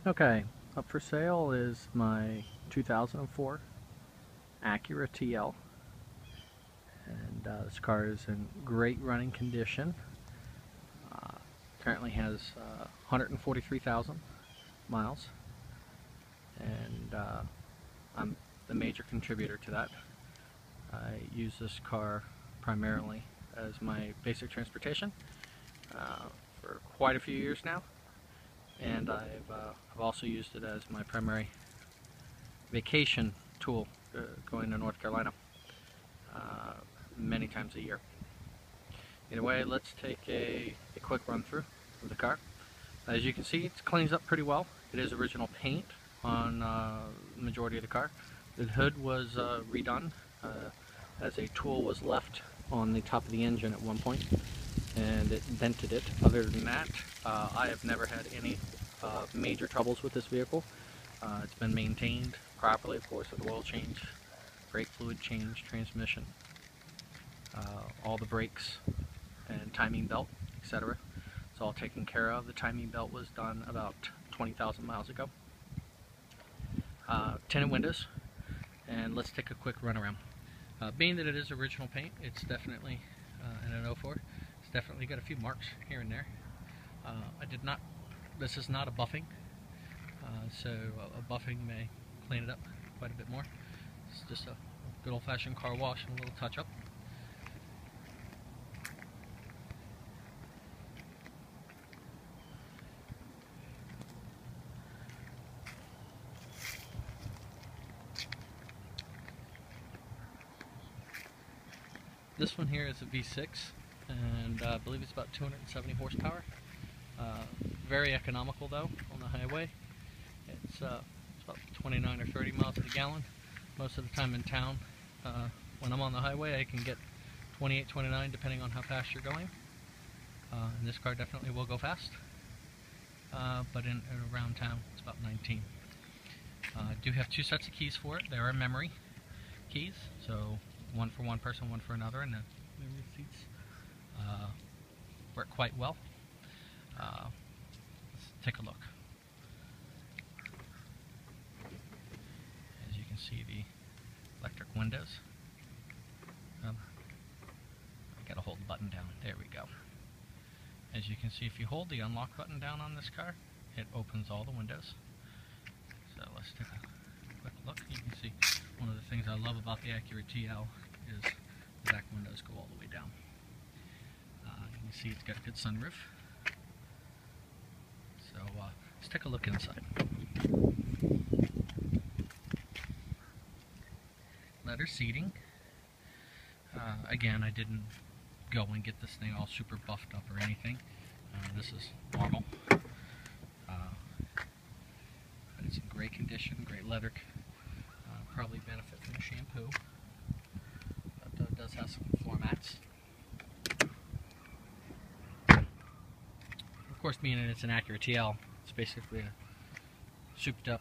Okay, up for sale is my 2004 Acura TL, and this car is in great running condition. Uh, Currently has 143,000 miles, and I'm the major contributor to that. I use this car primarily as my basic transportation uh, for quite a few years now, and I've also used it as my primary vacation tool going to North Carolina uh, many times a year. Anyway, let's take a quick run through of the car. As you can see, it cleans up pretty well. It is original paint on the majority of the car. The hood was redone as a tool was left on the top of the engine at one point, and it dented it. Other than that, I have never had any major troubles with this vehicle. It's been maintained properly, of course, with oil change, brake fluid change, transmission, all the brakes and timing belt, etc. It's all taken care of. The timing belt was done about 20,000 miles ago. Tinted windows, and let's take a quick run around. Being that it is original paint, it's definitely in an 04. It's definitely got a few marks here and there. This is not a buffing, so a buffing may clean it up quite a bit more. It's just a good old-fashioned car wash and a little touch-up. This one here is a V6, and I believe it's about 270 horsepower. Very economical though on the highway. It's about 29 or 30 miles to the gallon. Most of the time in town, when I'm on the highway, I can get 28, 29 depending on how fast you're going. And this car definitely will go fast, but in around town it's about 19. I do have two sets of keys for it. They are memory keys, so one for one person, one for another, and the memory seats work quite well. Let's take a look. As you can see, the electric windows. I gotta hold the button down. There we go. As you can see, if you hold the unlock button down on this car, it opens all the windows. So let's take a quick look. You can see one of the things I love about the Acura TL is the back windows go all the way down. You can see it's got a good sunroof. So let's take a look inside. Leather seating. Again, I didn't go and get this thing all super buffed up or anything. This is normal. But it's in great condition, great leather. Probably benefit from a shampoo. But it does have some floor mats. Of course, being that it's an Acura TL, it's basically a souped up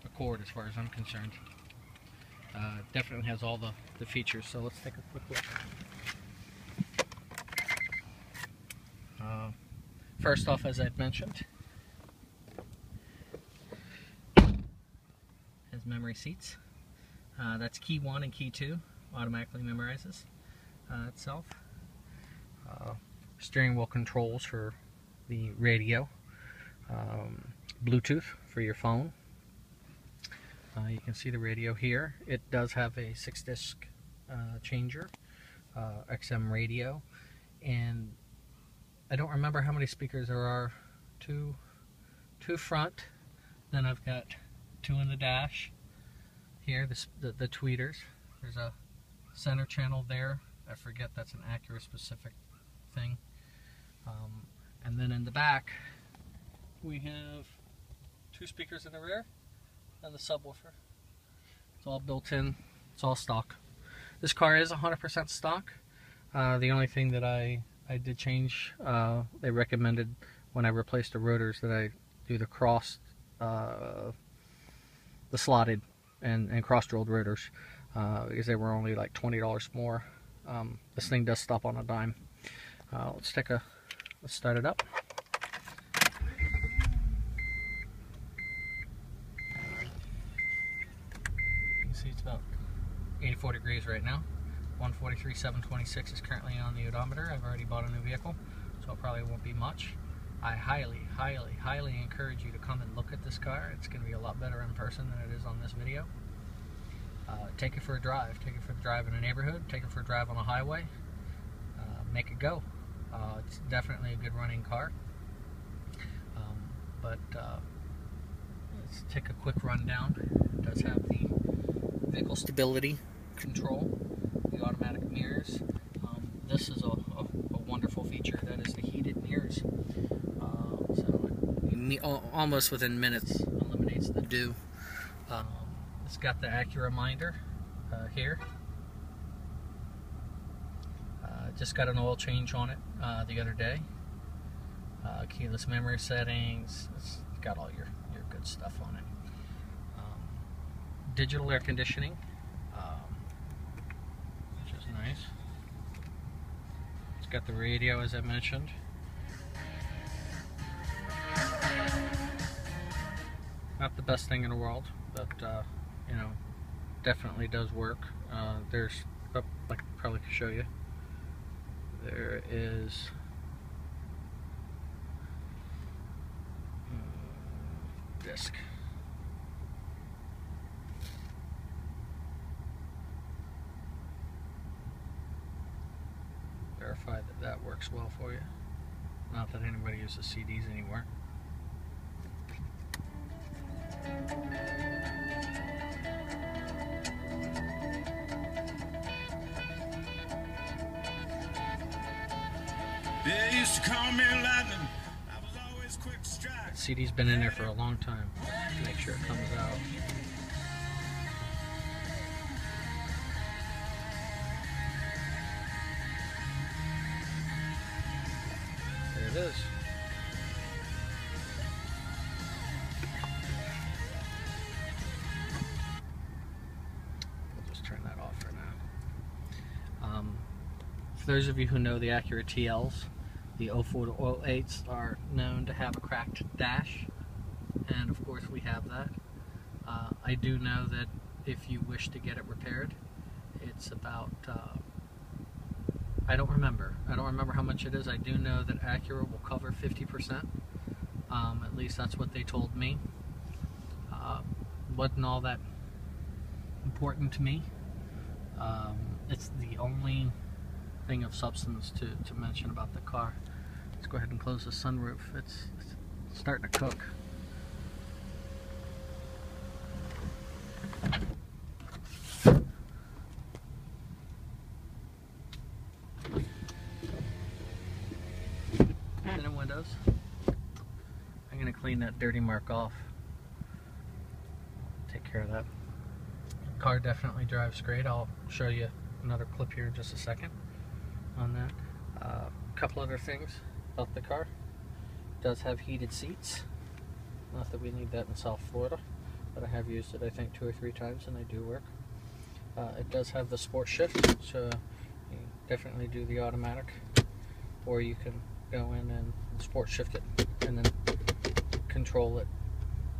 Accord as far as I'm concerned. Definitely has all the features, so let's take a quick look. First off, as I'd mentioned, has memory seats. That's key 1 and key 2, automatically memorizes itself. Steering wheel controls for the radio, Bluetooth for your phone. You can see the radio here. It does have a 6-disc changer, XM radio, and I don't remember how many speakers there are. Two front, then I've got 2 in the dash. Here, the tweeters. There's a center channel there. I forget, that's an Acura specific thing. And then in the back, we have 2 speakers in the rear and the subwoofer. It's all built in. It's all stock. This car is 100% stock. The only thing that I did change, they recommended when I replaced the rotors that I do the the slotted and cross-drilled rotors, because they were only like $20 more. This thing does stop on a dime. Let's start it up. It's about 84 degrees right now. 143,726 is currently on the odometer. I've already bought a new vehicle, so it probably won't be much. I highly, highly, highly encourage you to come and look at this car. It's going to be a lot better in person than it is on this video. Take it for a drive. Take it for a drive in a neighborhood. Take it for a drive on a highway. Make it go. It's definitely a good running car. But let's take a quick rundown. It does have the vehicle stability control, the automatic mirrors. This is a wonderful feature. That is the heated mirrors. So it, almost within minutes, eliminates the dew. It's got the Acura minder here. Just got an oil change on it the other day. Keyless memory settings. It's got all your good stuff on it. Digital air conditioning, which is nice. It's got the radio, as I mentioned. Not the best thing in the world, but you know, definitely does work. There's, I could probably show you. There is disc. Verify that that works well for you. Not that anybody uses CDs anymore. They used to call me lightning. I was always quick to strike. CD's been in there for a long time. Make sure it comes out. There it is. We'll just turn that off for now. For those of you who know the Acura TLs, the 04 to 08s are known to have a cracked dash, and of course we have that. I do know that if you wish to get it repaired, it's about, I don't remember how much it is. I do know that Acura will cover 50%, at least that's what they told me. Wasn't all that important to me. It's the only thing of substance to mention about the car. Let's go ahead and close the sunroof. It's starting to cook. Tinted windows. I'm going to clean that dirty mark off. Take care of that. Car definitely drives great. I'll show you another clip here in just a second on that. A couple other things about the car. It does have heated seats. Not that we need that in South Florida, but I have used it I think 2 or 3 times and they do work. It does have the sport shift, so you definitely do the automatic, or you can go in and sport shift it and then control it.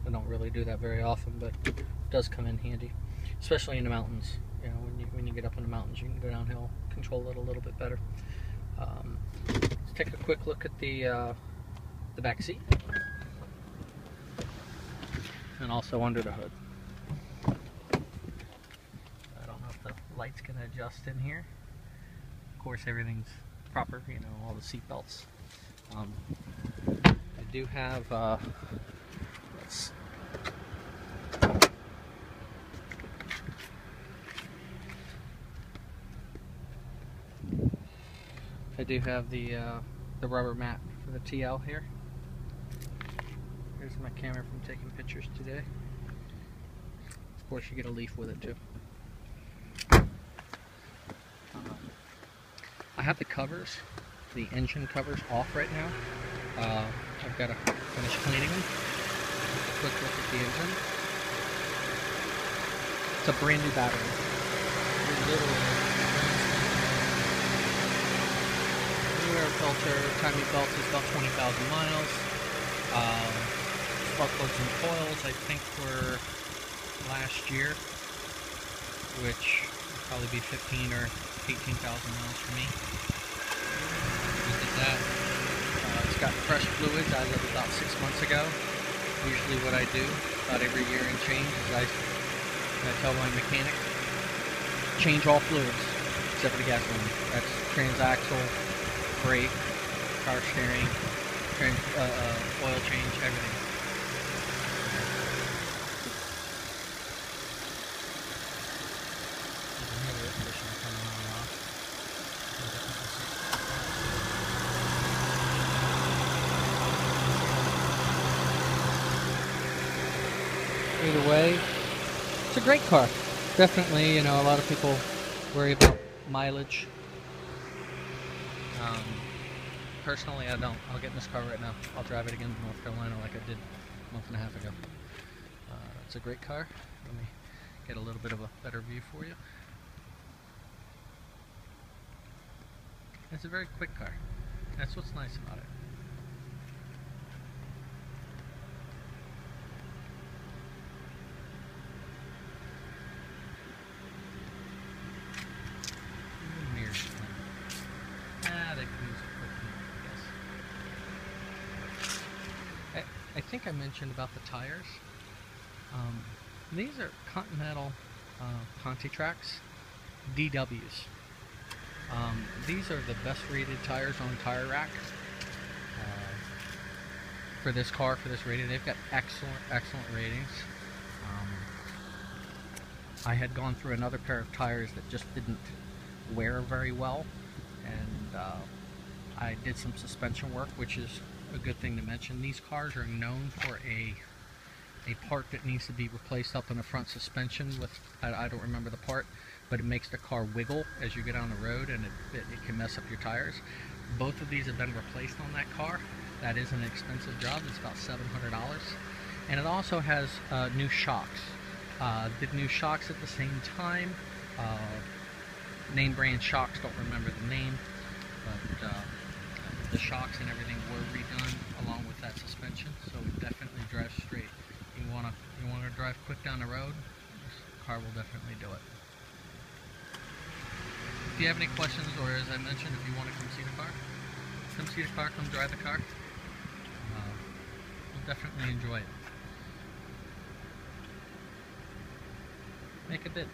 I don't really do that very often, but it does come in handy, especially in the mountains. You know, when you get up in the mountains, you can go downhill, control it a little bit better. Let's take a quick look at the back seat, and also under the hood. I don't know if the lights can adjust in here. Of course, everything's proper. You know, all the seat belts. I do have. I do have the rubber mat for the TL here. Here's my camera from taking pictures today. Of course, you get a leaf with it too. I have the covers, the engine covers, off right now. I've got to finish cleaning them. A quick look at the engine. It's a brand new battery. Air filter, time he belts is about 20,000 miles. Spark plugs and coils, I think, were last year. which will probably be 15 or 18,000 miles for me. Look at that. It's got fresh fluids as of about 6 months ago. Usually what I do about every year and change is I tell my mechanic, change all fluids except for the gasoline. That's transaxle, brake, car steering, oil change, everything. Either way, it's a great car. Definitely, you know, a lot of people worry about mileage. Personally, I don't. I'll get in this car right now. I'll drive it again to North Carolina like I did a month and a half ago. It's a great car. Let me get a little bit of a better view for you. It's a very quick car. That's what's nice about it. I think I mentioned about the tires. These are Continental Pontitracs DWs. These are the best rated tires on Tire Rack for this car, for this rating. They've got excellent ratings. I had gone through another pair of tires that just didn't wear very well, and I did some suspension work, which is a good thing to mention. These cars are known for a part that needs to be replaced up in the front suspension with, I don't remember the part, but it makes the car wiggle as you get on the road, and it can mess up your tires. Both of these have been replaced on that car. That is an expensive job. It's about $700, and it also has new shocks. Did new shocks at the same time. Name brand shocks, don't remember the name, but the shocks and everything were redone along with that suspension, so it definitely drives straight. You wanna drive quick down the road, this car will definitely do it. If you have any questions, or as I mentioned, if you want to come see the car, come drive the car. You'll definitely enjoy it. Make a bid.